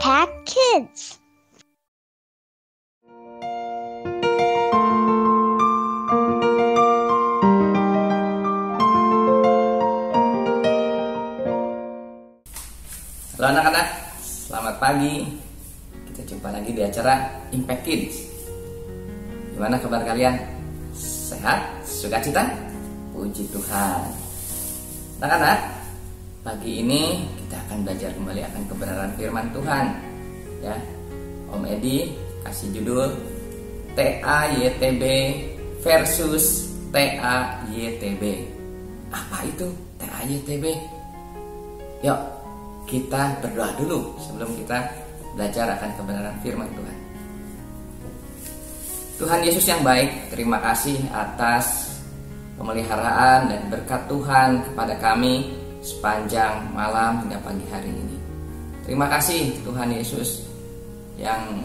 Impact Kids. Halo anak-anak, selamat pagi. Kita jumpa lagi di acara Impact Kids. Gimana kabar kalian? Sehat? Sukacita? Puji Tuhan. Anak-anak, pagi ini kita akan belajar kembali akan kebenaran firman Tuhan. Ya, Om Edi kasih judul TAYTB versus TAYTB. Apa itu TAYTB? Yuk, kita berdoa dulu sebelum kita belajar akan kebenaran firman Tuhan. Tuhan Yesus yang baik, terima kasih atas pemeliharaan dan berkat Tuhan kepada kami sepanjang malam hingga pagi hari ini. Terima kasih Tuhan Yesus yang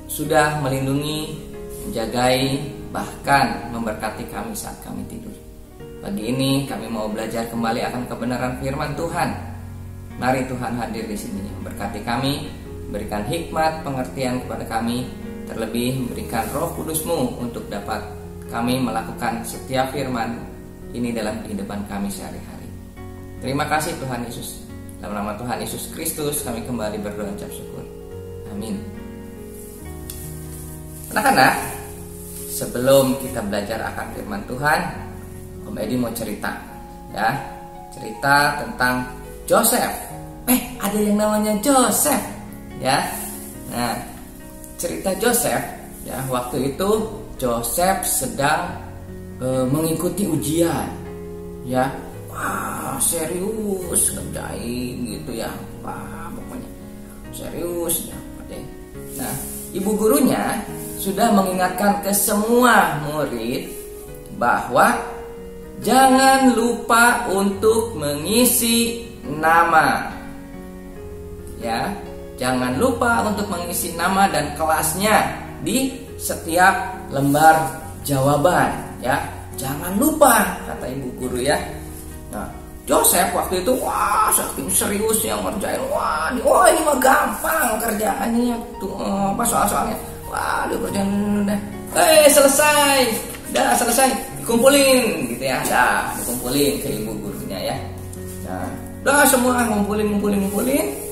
sudah melindungi, menjagai, bahkan memberkati kami saat kami tidur. Pagi ini kami mau belajar kembali akan kebenaran firman Tuhan. Mari Tuhan hadir di sini, memberkati kami, berikan hikmat, pengertian kepada kami, terlebih memberikan Roh Kudus-Mu untuk dapat kami melakukan setiap firman ini dalam kehidupan kami sehari-hari. Terima kasih Tuhan Yesus. Dalam nama Tuhan Yesus Kristus kami kembali berdoa ucap syukur. Amin. Anak-anak, sebelum kita belajar akan firman Tuhan, Om Edi mau cerita, ya, cerita tentang Joseph. Ada yang namanya Joseph, ya. Nah, cerita Joseph, ya, waktu itu Joseph sedang mengikuti ujian, ya. Wah, serius ngerjain gitu ya. Wah, pokoknya serius ya. Nah, ibu gurunya sudah mengingatkan ke semua murid bahwa jangan lupa untuk mengisi nama. Ya, jangan lupa untuk mengisi nama dan kelasnya di setiap lembar jawaban, ya. Jangan lupa, kata ibu guru, ya. Nah, Joseph waktu itu saking seriusnya ngerjain. Ini mah gampang kerjaannya tuh, soal-soalnya. Kerjaan udah. Selesai. Dah selesai, dikumpulin gitu ya. Dah dikumpulin ke ibu gurunya, ya. Nah, udah semua ngumpulin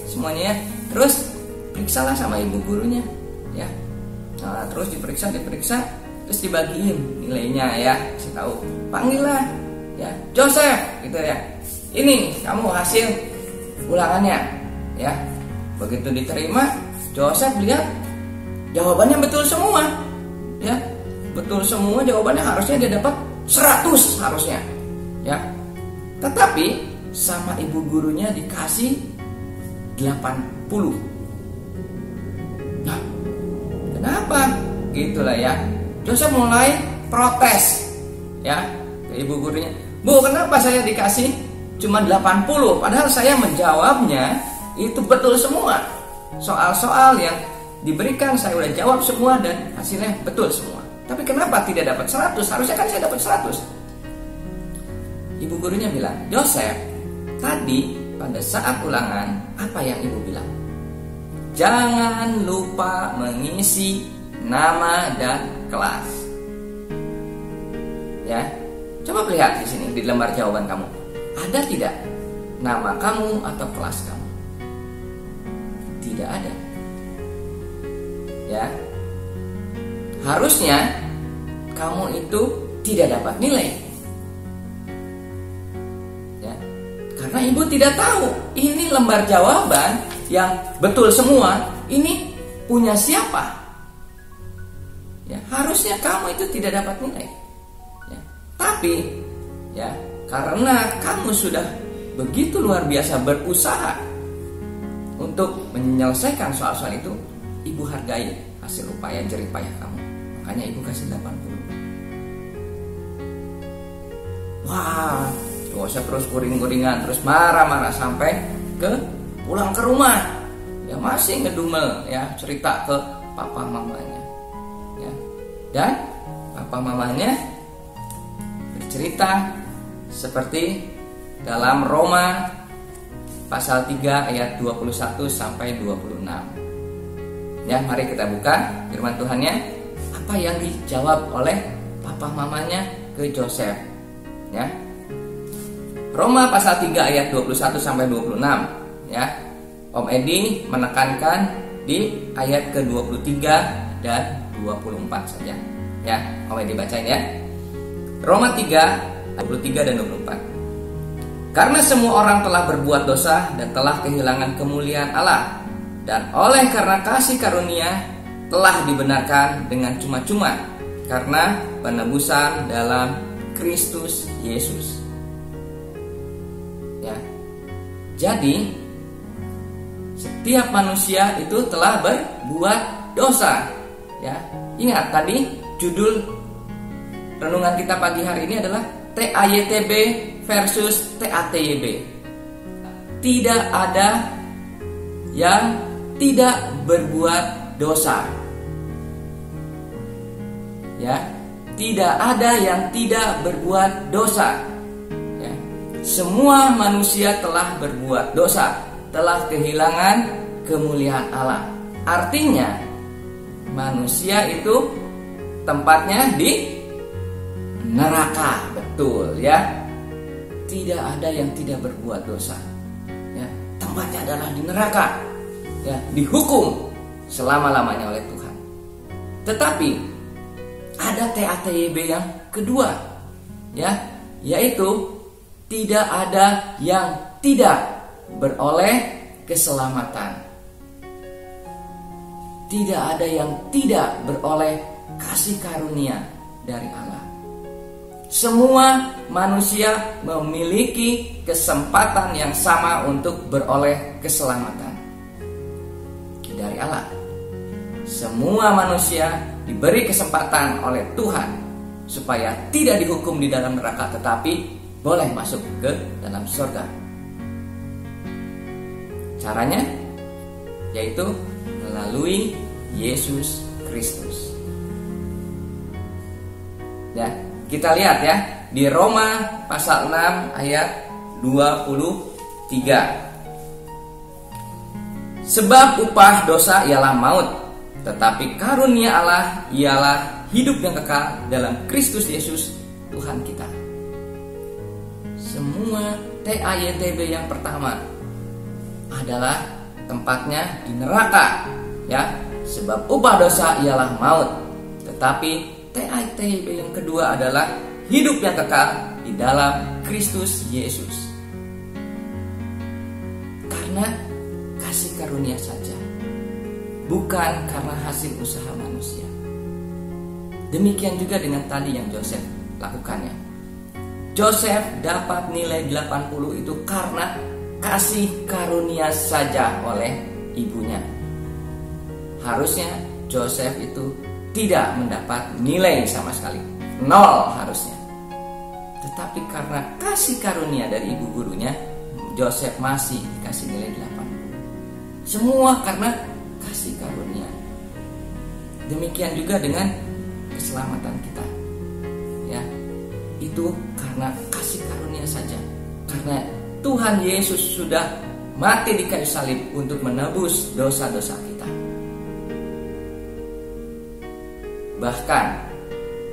semuanya, ya. Terus periksalah sama ibu gurunya, ya. Nah, terus diperiksa, terus dibagiin nilainya, ya. Kasih tahu, panggillah, ya, Joseph, gitu ya. Ini kamu hasil ulangannya, ya. Begitu diterima, Joseph lihat jawabannya betul semua, ya. Betul semua jawabannya, harusnya dia dapat 100 harusnya, ya. Tetapi sama ibu gurunya dikasih 80. Nah, kenapa? Gitulah, ya. Joseph mulai protes, ya, ke ibu gurunya. Bu, kenapa saya dikasih cuma 80? Padahal saya menjawabnya itu betul semua. Soal-soal yang diberikan saya udah jawab semua dan hasilnya betul semua. Tapi kenapa tidak dapat 100? Harusnya kan saya dapat 100. Ibu gurunya bilang, Joseph, tadi pada saat ulangan, apa yang ibu bilang? Jangan lupa mengisi nama dan kelas. Ya, coba lihat di sini di lembar jawaban kamu. Ada tidak nama kamu atau kelas kamu? Tidak ada. Ya, harusnya kamu itu tidak dapat nilai. Karena ibu tidak tahu ini lembar jawaban yang betul semua ini punya siapa. Ya, harusnya kamu itu tidak dapat nilai. Ya, tapi ya, karena kamu sudah begitu luar biasa berusaha untuk menyelesaikan soal-soal itu, ibu hargai hasil upaya jerih payah kamu. Makanya ibu kasih 80. Wah, Joseph terus kuring-kuringan, terus marah-marah sampai pulang ke rumah. Ya, masih ngedumel, ya, cerita ke papa mamanya. Ya. Dan papa mamanya bercerita seperti dalam Roma pasal 3 ayat 21 sampai 26. Ya, mari kita buka firman Tuhannya. Apa yang dijawab oleh papa mamanya ke Joseph? Ya. Roma pasal 3 ayat 21 sampai 26. Ya. Om Edi menekankan di ayat ke-23 dan 24 saja. Ya, Om Edi bacain ya. Roma 3 23 dan 24. Karena semua orang telah berbuat dosa dan telah kehilangan kemuliaan Allah, dan oleh karena kasih karunia telah dibenarkan dengan cuma-cuma karena penebusan dalam Kristus Yesus. Ya. Jadi setiap manusia itu telah berbuat dosa. Ya. Ingat tadi judul renungan kita pagi hari ini adalah TAYTB versus TATYB. Tidak ada yang tidak berbuat dosa. Ya, tidak ada yang tidak berbuat dosa. Ya. Semua manusia telah berbuat dosa, telah kehilangan kemuliaan Allah. Artinya manusia itu tempatnya di neraka, betul ya. Tidak ada yang tidak berbuat dosa. Ya, tempatnya adalah di neraka. Ya, dihukum selama-lamanya oleh Tuhan. Tetapi ada TATYB yang kedua, ya, yaitu tidak ada yang tidak beroleh keselamatan. Tidak ada yang tidak beroleh kasih karunia dari Allah. Semua manusia memiliki kesempatan yang sama untuk beroleh keselamatan dari Allah. Semua manusia diberi kesempatan oleh Tuhan supaya tidak dihukum di dalam neraka, tetapi boleh masuk ke dalam surga. Caranya yaitu melalui Yesus Kristus. Ya, kita lihat ya di Roma pasal 6 ayat 23. Sebab upah dosa ialah maut, tetapi karunia Allah ialah hidup yang kekal dalam Kristus Yesus Tuhan kita. Semua TAYTB yang pertama adalah tempatnya di neraka, ya. Sebab upah dosa ialah maut, tetapi TAYTB yang kedua adalah hidup yang kekal di dalam Kristus Yesus. Karena kasih karunia saja, bukan karena hasil usaha manusia. Demikian juga dengan tadi yang Joseph lakukannya. Joseph dapat nilai 80 itu karena kasih karunia saja oleh ibunya. Harusnya Joseph itu tidak mendapat nilai sama sekali, 0 harusnya. Tetapi karena kasih karunia dari ibu gurunya, Joseph masih dikasih nilai 80. Semua karena kasih karunia. Demikian juga dengan keselamatan kita. Ya, itu karena kasih karunia saja. Karena Tuhan Yesus sudah mati di kayu salib untuk menebus dosa-dosa kita. Bahkan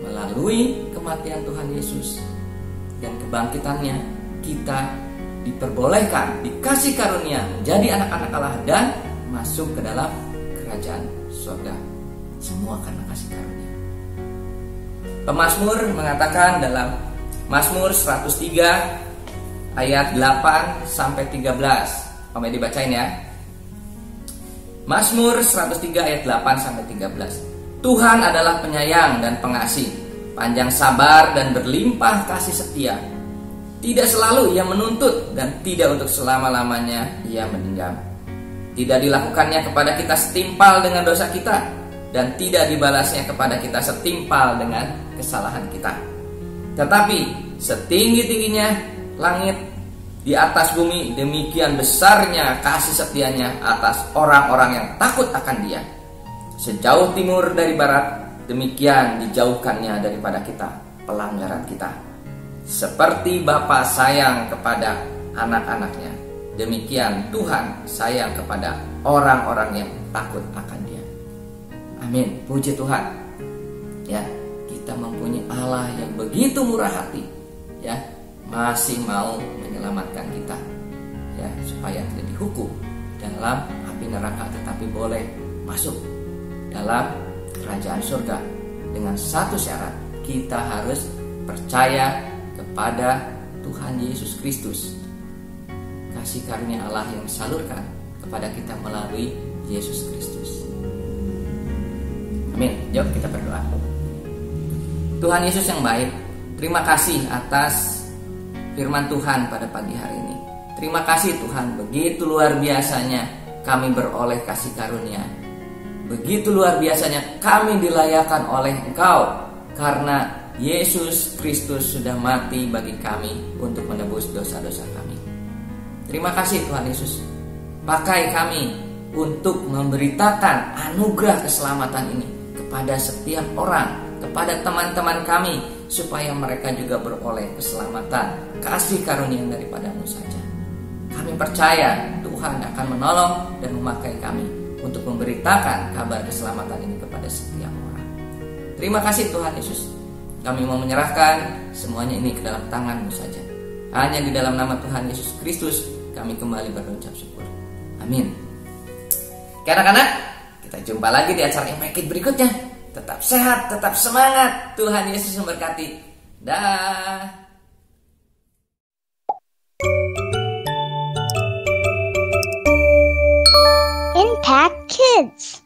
melalui kematian Tuhan Yesus dan kebangkitannya, kita diperbolehkan, dikasih karunia menjadi anak-anak Allah dan masuk ke dalam kerajaan surga. Semua karena kasih karunia. Pemazmur mengatakan dalam Mazmur 103 ayat 8 sampai 13. Kami dibacain ya. Mazmur 103 ayat 8 sampai 13. Tuhan adalah penyayang dan pengasih, panjang sabar dan berlimpah kasih setia. Tidak selalu ia menuntut dan tidak untuk selama-lamanya ia mendendam. Tidak dilakukannya kepada kita setimpal dengan dosa kita, dan tidak dibalasnya kepada kita setimpal dengan kesalahan kita. Tetapi setinggi-tingginya langit di atas bumi, demikian besarnya kasih setianya atas orang-orang yang takut akan Dia. Sejauh timur dari barat, demikian dijauhkannya daripada kita pelanggaran kita. Seperti Bapa sayang kepada anak-anaknya, Demikian Tuhan sayang kepada orang-orang yang takut akan Dia. Amin. Puji Tuhan. Ya, kita mempunyai Allah yang begitu murah hati, ya, masih mau menyelamatkan kita, ya, supaya tidak dihukum dalam api neraka, tetapi boleh masuk dalam kerajaan surga dengan satu syarat: kita harus percaya kepada Tuhan Yesus Kristus. Kasih karunia Allah yang disalurkan kepada kita melalui Yesus Kristus. Amin. Yuk kita berdoa. Tuhan Yesus yang baik, terima kasih atas firman Tuhan pada pagi hari ini. Terima kasih Tuhan, begitu luar biasanya kami beroleh kasih karunia. Begitu luar biasanya kami dilayakan oleh Engkau, karena Yesus Kristus sudah mati bagi kami untuk menebus dosa-dosa kami. Terima kasih Tuhan Yesus. Pakai kami untuk memberitakan anugerah keselamatan ini kepada setiap orang, kepada teman-teman kami, supaya mereka juga beroleh keselamatan, kasih karunia daripada-Mu saja. Kami percaya Tuhan akan menolong dan memakai kami untuk memberitakan kabar keselamatan ini kepada setiap orang. Terima kasih Tuhan Yesus. Kami mau menyerahkan semuanya ini ke dalam tangan-Mu saja. Hanya di dalam nama Tuhan Yesus Kristus kami kembali berucap syukur. Amin. Oke anak-anak, kita jumpa lagi di acara Impact berikutnya. Tetap sehat, tetap semangat. Tuhan Yesus memberkati. Dah. Impact Kids.